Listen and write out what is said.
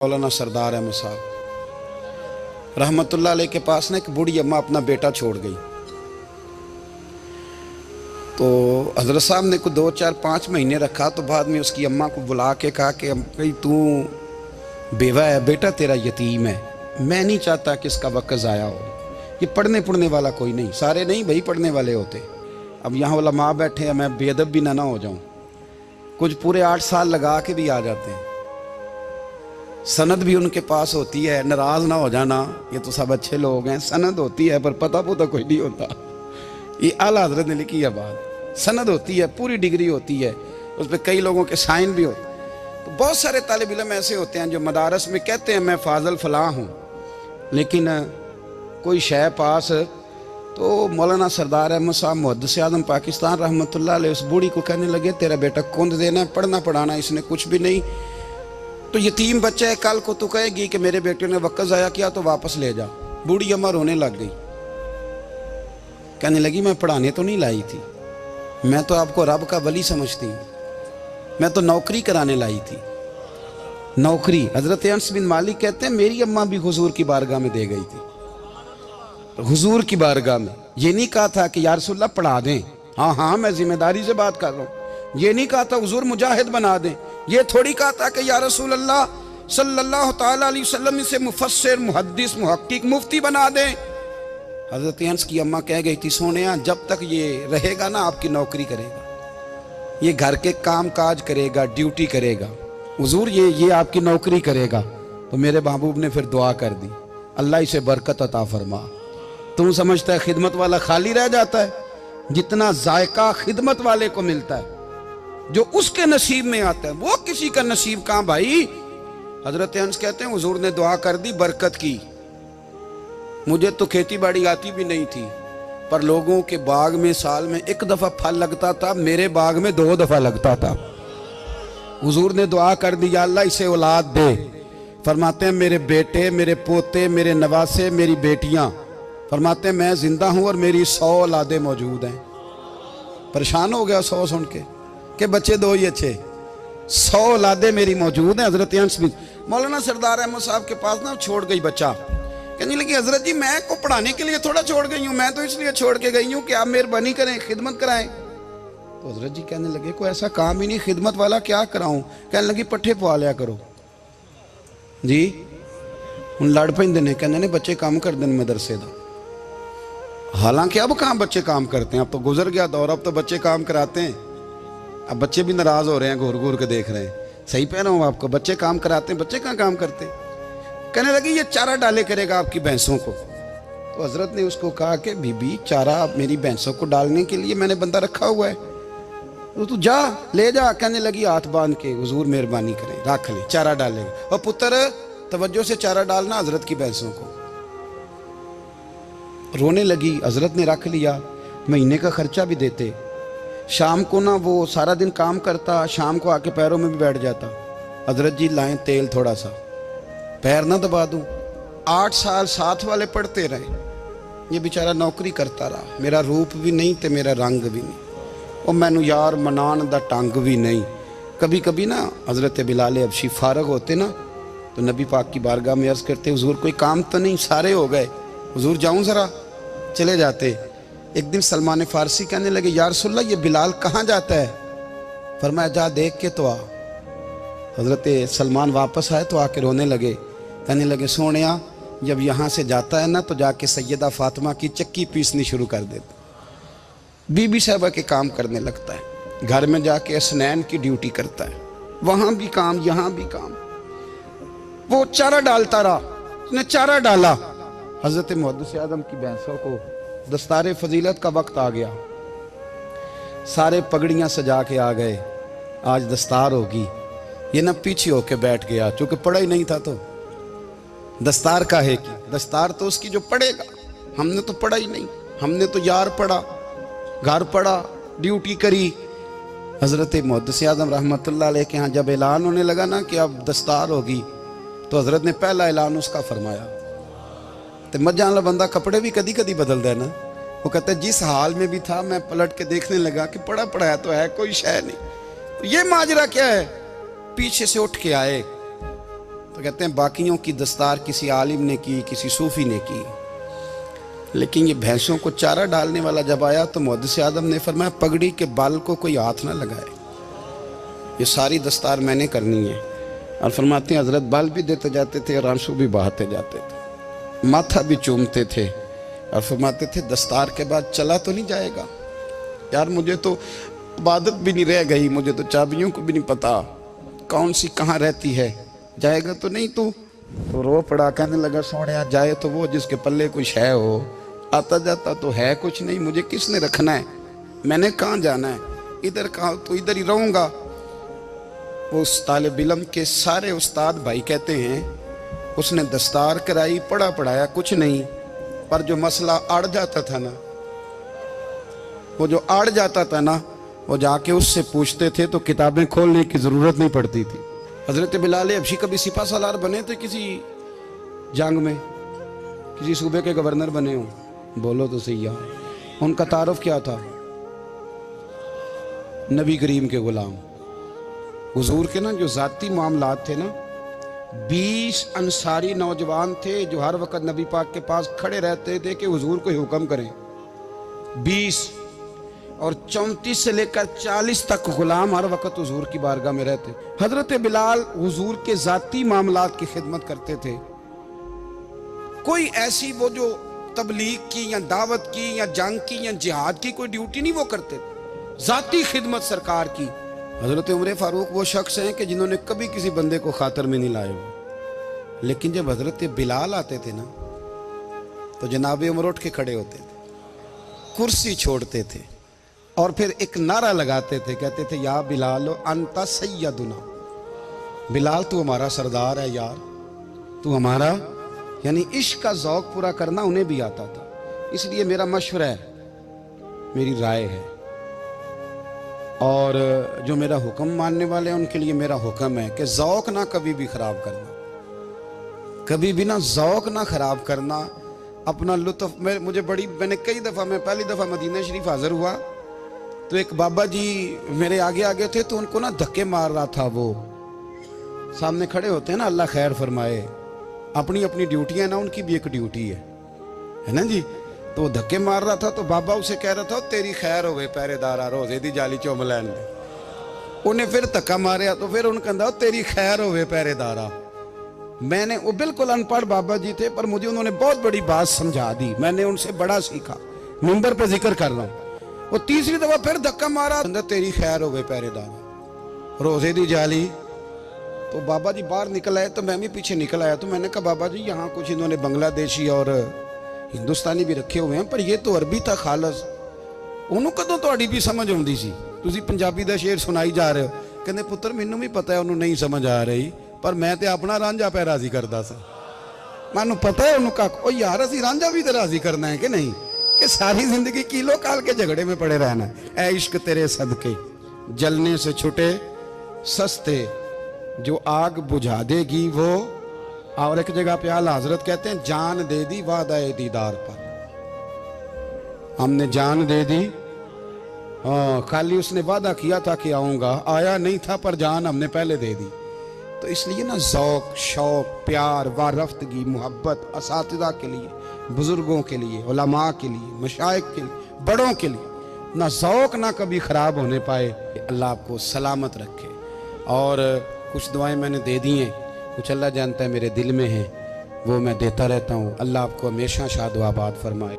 मौलाना सरदार अहमद साहब रहमतुल्लाह अलैह के पास ना एक बूढ़ी अम्मा अपना बेटा छोड़ गई। तो हजरत साहब ने को 2, 4, 5 महीने रखा। तो बाद में उसकी अम्मा को बुला के कहा कि भाई तू बेवा है, बेटा तेरा यतीम है, मैं नहीं चाहता कि इसका वक्त ज़ाया हो। ये पढ़ने वाला कोई नहीं, सारे नहीं भाई पढ़ने वाले होते। अब यहाँ उलमा बैठे हैं, मैं बेअदब भी ना हो जाऊँ। कुछ पूरे 8 साल लगा के भी आ जाते हैं, सनद भी उनके पास होती है। नाराज ना हो जाना, ये तो सब अच्छे लोग हैं। सनद होती है पर पता पुता कोई नहीं होता। ये आला हजरत ने लिखी है बात। सनद होती है, पूरी डिग्री होती है, उस पर कई लोगों के साइन भी होते हैं। तो बहुत सारे तालिब इल्म ऐसे होते हैं जो मदारस में कहते हैं मैं फाजल फलां हूँ, लेकिन कोई शय पास। तो मौलाना सरदार अहमद साहब मुहद्दिस आज़म पाकिस्तान रहमतुल्लाह अलैह उस बूढ़ी को कहने लगे तेरा बेटा कुंद देना है, पढ़ना पढ़ाना इसने कुछ भी नहीं। तो यतीम बच्चा है, कल को तू कहेगी कि मेरे बेटे ने वक्त ज़ाया किया तो वापस ले जा। बूढ़ी अम्मा रोने लग गई, कहने लगी मैं पढ़ाने तो नहीं लाई थी, मैं तो आपको रब का वली समझती हूँ, मैं तो नौकरी कराने लाई थी। नौकरी हजरत अनस बिन मालिक कहते हैं मेरी अम्मा भी हुजूर की बारगाह में दे गई थी। हुजूर की बारगाह में ये नहीं कहा था कि या रसूलल्लाह पढ़ा दें, हाँ हाँ मैं जिम्मेदारी से बात कर रहा हूँ। ये नहीं कहा था हुजूर मुजाहिद बना दें, ये थोड़ी कहा था कि या रसूल अल्लाह सल्लल्लाहु ताला अलैहि वसल्लम से मुफस्सिर मुहद्दिस मुहक्किक मुफ्ती बना दें। हजरत अनस की अम्मा कह गई थी सोनिया जब तक ये रहेगा ना आपकी नौकरी करेगा, ये घर के काम काज करेगा, ड्यूटी करेगा, हुजूर ये आपकी नौकरी करेगा। तो मेरे महबूब ने फिर दुआ कर दी, अल्लाह इसे बरकत अता फरमा। तुम समझता है खिदमत वाला खाली रह जाता है? जितना जायका खिदमत वाले को मिलता है, जो उसके नसीब में आता है, वो किसी का नसीब कहां भाई। हजरत अनस कहते हैं हुजूर ने दुआ कर दी, बरकत की। मुझे तो खेती बाड़ी आती भी नहीं थी, पर लोगों के बाग में साल में 1 दफा फल लगता था, मेरे बाग में 2 दफा लगता था। हुजूर ने दुआ कर दी अल्लाह इसे औलाद दे। फरमाते हैं मेरे बेटे, मेरे पोते, मेरे नवासे, मेरी बेटियां, फरमाते हैं मैं जिंदा हूं और मेरी 100 औलादे मौजूद हैं। परेशान हो गया 100 सुन के बच्चे 2 ही अच्छे, 100 औलादे मेरी मौजूद हैं। हजरत अनस बिन मौलाना सरदार अहमद साहब के पास ना छोड़ गई बच्चा, कहने लगी हजरत जी मैं को पढ़ाने के लिए थोड़ा छोड़ गई हूँ, मैं तो इसलिए छोड़ के गई हूँ कि आप मेहरबानी करें, खिदमत कराएं। तो हजरत जी कहने लगे कोई ऐसा काम ही नहीं, खिदमत वाला क्या कराऊं। कहने लगी पट्ठे पवा लिया करो जी। हूँ लड़ पेंदे ने, कहने ने बच्चे काम कर दें मदरसे का। हालांकि अब कहाँ बच्चे काम करते हैं, अब तो गुजर गया दौर, अब तो बच्चे काम कराते हैं। अब बच्चे भी नाराज हो रहे हैं, घूर घूर के देख रहे हैं। सही कह रहा हूँ आपको, बच्चे काम कराते हैं, बच्चे कहाँ काम करते। कहने लगी ये चारा डाले करेगा आपकी भैंसों को। तो हजरत ने उसको कहा कि बीबी चारा मेरी भैंसों को डालने के लिए मैंने बंदा रखा हुआ है, तो तू जा ले जा। कहने लगी हाथ बांध के हुजूर मेहरबानी करें रख ले, चारा डालेगा। और पुत्र तवज्जो से चारा डालना हजरत की भैंसों को। रोने लगी, हजरत ने रख लिया, महीने का खर्चा भी देते। शाम को ना वो सारा दिन काम करता, शाम को आके पैरों में भी बैठ जाता। हजरत जी लाएं तेल थोड़ा सा, पैर ना दबा दूं। 8 साल साथ वाले पढ़ते रहे, ये बेचारा नौकरी करता रहा। मेरा रूप भी नहीं ते मेरा रंग भी नहीं, और मैनू यार मनान दा टंग भी नहीं। कभी कभी ना हजरत बिलाल हबशी फारग होते ना, तो नबी पाक की बारगाह में अर्ज करते हुजूर कोई काम तो नहीं, सारे हो गए, हुजूर जाऊं जरा, चले जाते। एक दिन सलमान फारसी कहने लगे या रसूलल्लाह ये बिलाल कहाँ जाता है। फरमाया जा देख के तो आ। हजरत सलमान वापस आए तो आके रोने लगे, कहने लगे सोनिया जब यहाँ से जाता है ना तो जाके सैयदा फातिमा की चक्की पीसनी शुरू कर देता, बीबी साहबा के काम करने लगता है, घर में जाके स्नैन की ड्यूटी करता है, वहाँ भी काम यहाँ भी काम। वो चारा डालता रहा, उसने चारा डाला। हजरत मुहद्दिस आज़म की भैंसों को दस्तारे फजीलत का वक्त आ गया, सारे पगड़ियाँ सजा के आ गए, आज दस्तार होगी। ये ना पीछे होके बैठ गया, चूँकि पढ़ा ही नहीं था तो दस्तार का है कि दस्तार तो उसकी जो पढ़ेगा, हमने तो पढ़ा ही नहीं, हमने तो यार पढ़ा, घर पढ़ा, ड्यूटी करी। हजरत मुहद्दिस आज़म रहमतुल्लाह अलैह के यहाँ जब ऐलान होने लगा ना कि अब दस्तार होगी, तो हजरत ने पहला ऐलान उसका फरमाया। तो मजा वाला बंदा कपड़े भी कदी कदी बदलता है ना, वो कहता है जिस हाल में भी था मैं पलट के देखने लगा कि पढ़ा पढ़ाया तो है, कोई शय नहीं। तो ये माजरा क्या है। पीछे से उठ के आए, तो कहते हैं बाकियों की दस्तार किसी आलिम ने की, किसी सूफी ने की, लेकिन ये भैंसों को चारा डालने वाला जब आया तो मुहद्दिस आदम ने फरमाया पगड़ी के बाल को कोई हाथ ना लगाए, ये सारी दस्तार मैंने करनी है। और फरमाते हैं हजरत बाल भी देते जाते थे और आंसू भी बहाते जाते थे, माथा भी चूमते थे और फरमाते थे दस्तार के बाद चला तो नहीं जाएगा यार, मुझे तो इबादत भी नहीं रह गई, मुझे तो चाबियों को भी नहीं पता कौन सी कहाँ रहती है, जाएगा तो नहीं तू? तो रो पड़ा, कहने लगा सोने जाए तो वो जिसके पल्ले कुछ है हो, आता जाता तो है कुछ नहीं, मुझे किसने रखना है, मैंने कहाँ जाना है, इधर कहाँ तो इधर ही रहूँगा। वो उस तालिब इल्म के सारे उस्ताद भाई कहते हैं उसने दस्तार कराई, पढ़ा पढ़ाया कुछ नहीं, पर जो मसला अड़ जाता था ना, वो जो अड़ जाता था ना, वो जाके उससे पूछते थे तो किताबें खोलने की ज़रूरत नहीं पड़ती थी। हज़रत बिलाल हबशी कभी सिपा सालार बने थे किसी जंग में, किसी सूबे के गवर्नर बने हो? बोलो तो सही यार, उनका तारुफ क्या था? नबी करीम के गुलाम। हुजूर के ना जो ज़ाती मामलात थे ना, 20 अंसारी नौजवान थे जो हर वक्त नबी पाक के पास खड़े रहते थे कि हुजूर को हुक्म करें, 20, और 34 से लेकर 40 तक गुलाम हर वक्त हुजूर की बारगाह में रहते। हजरत बिलाल हुजूर के ज़ाती मामलात की खिदमत करते थे, कोई ऐसी वो जो तबलीग की या दावत की या जंग की या जिहाद की कोई ड्यूटी नहीं वो करते थे, ज़ाती खिदमत सरकार की। हजरत उमर फारूक वो शख्स हैं कि जिन्होंने कभी किसी बंदे को खातर में नहीं लाए हो, लेकिन जब हजरत बिलाल आते थे ना तो जनाब उमर उठ के खड़े होते थे, कुर्सी छोड़ते थे और फिर एक नारा लगाते थे, कहते थे या बिलाल अंता सैयदुना, बिलाल तू हमारा सरदार है यार, तू हमारा। यानी इश्क का ज़ौक़ पूरा करना उन्हें भी आता था। इसलिए मेरा मशवरा है, मेरी राय है, और जो मेरा हुक्म मानने वाले हैं उनके लिए मेरा हुक्म है कि ज़ौक़ ना कभी भी ख़राब करना, कभी भी ना ज़ौक़ ना ख़राब करना, अपना लुत्फ़। मैंने कई दफ़ा, मैं पहली दफ़ा मदीना शरीफ हाज़िर हुआ तो एक बाबा जी मेरे आगे आगे थे, तो उनको ना धक्के मार रहा था, वो सामने खड़े होते हैं ना, अल्लाह खैर फरमाए, अपनी अपनी ड्यूटी है ना, उनकी भी एक ड्यूटी है ना जी। तो वो धक्के मार रहा था तो बाबा उसे कह रहा था तेरी खैर होवे पहरेदारा, रोजे दी जाली चुम लैन दे। उन्हें फिर धक्का मारिया तो फिर उन्हें कहता तेरी खैर होवे पहरेदारा। मैंने, वो बिल्कुल अनपढ़ बाबा जी थे पर मुझे उन्होंने बहुत बड़ी बात समझा दी, मैंने उनसे बड़ा सीखा, मिंबर पे जिक्र कर रहा हूँ। वो तीसरी दफा फिर धक्का मारा, तेरी खैर हो गए पहरेदार, रोजे दी जाली। तो बाबा जी बाहर निकल आए तो मैं भी पीछे निकल आया। तो मैंने कहा बाबा जी यहाँ कुछ इन्होंने बांग्लादेशी और हिंदुस्तानी भी रखे हुए हैं, पर ये तो अरबी था खालस, उन्होंने कदों थोड़ी भी समझ आती सी, तुसी पंजाबी का शेर सुनाई जा रहे हो। कहते पुत्र मैनू भी पता है उन्होंने नहीं समझ आ रही, पर मैं तो अपना रांझा पै राजी करता सा, मैनू पता है उन्होंने कहा ओ यार असी रांझा भी तो राजी करना है कि नहीं, कि सारी जिंदगी किलो काल के झगड़े में पड़े रहना है। ऐ इश्क तेरे सदके जलने से छुटे सस्ते, जो आग बुझा देगी वो। और एक जगह पे आला हजरत कहते हैं जान दे दी वादा दीदार पर, हमने जान दे दी। हाँ, खाली उसने वादा किया था कि आऊंगा, आया नहीं था, पर जान हमने पहले दे दी। तो इसलिए ना ज़ौक़, शौक़, प्यार, वारफ्तगी, मोहब्बत असातिज़ा के लिए, बुजुर्गों के लिए, उलमा के लिए, मशाइख के लिए, बड़ों के लिए ना ज़ौक़ ना कभी ख़राब होने पाए। अल्लाह आपको सलामत रखे। और कुछ दुआएं मैंने दे दी हैं, कुछ अल्लाह जानता है मेरे दिल में हैं, वो मैं देता रहता हूँ। अल्लाह आपको हमेशा शाद व आबाद फरमाए।